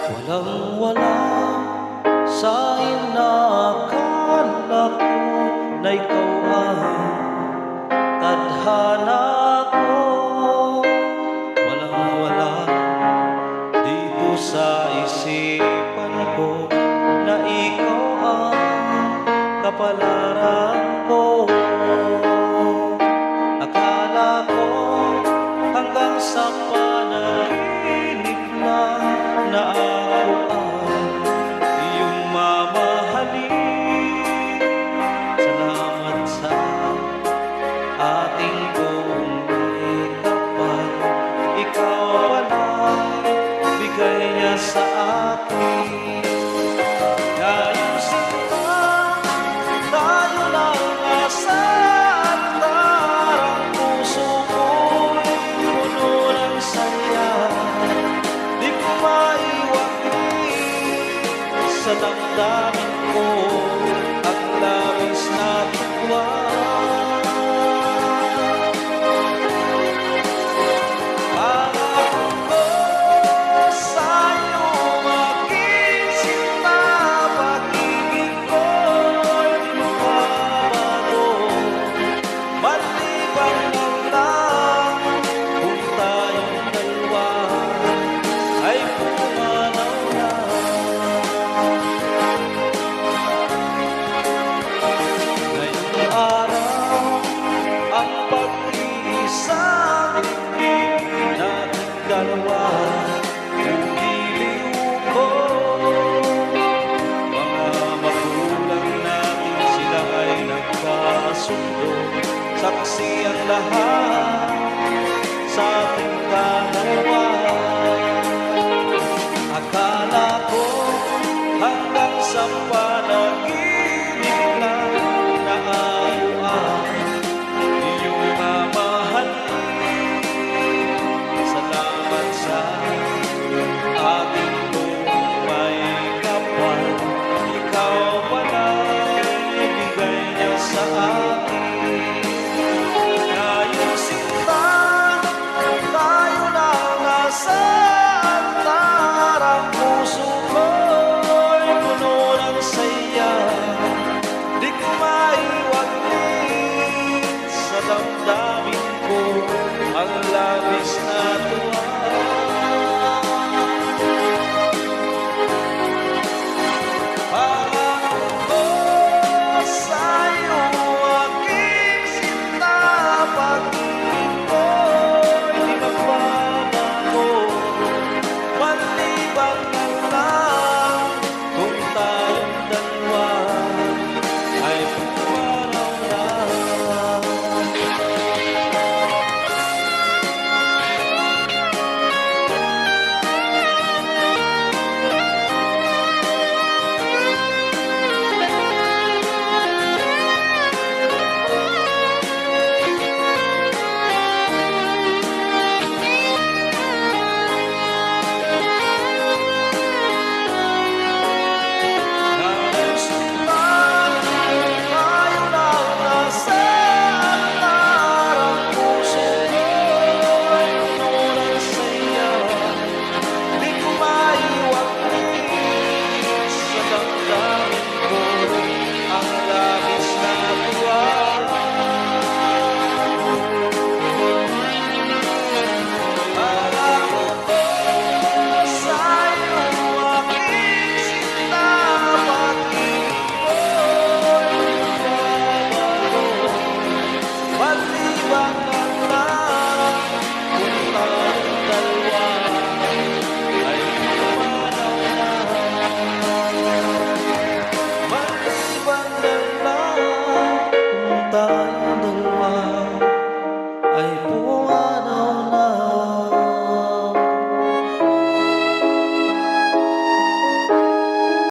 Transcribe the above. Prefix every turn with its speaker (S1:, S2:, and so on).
S1: Walang-wala sa inakala ko na ikaw ang tadhana ko. Walang-wala dito sa isipan ko na ikaw ang kapalaran ko. Akala ko hanggang sa panaginip lang na ako ang iyong mamahalin. Salamat sa ating buhay kapag ikaw pala bigay niya sa akin. Ayusin ka, tayo lang asa at darang puso ko'y puno ng saya. Di ko maiwanan sa damdamin ko ang labis na tuwa. Pangako ko sa'yo maging sinta, pag-ibig ko'y magbabago. Maliban lang kung tayong dalawa ay pumanaw na. Ngayong araw ang pag-iisang ibig natin dalawa, umiliw ko. Mga magulang natin, sila ay nagkasundo, saksi ang lahat.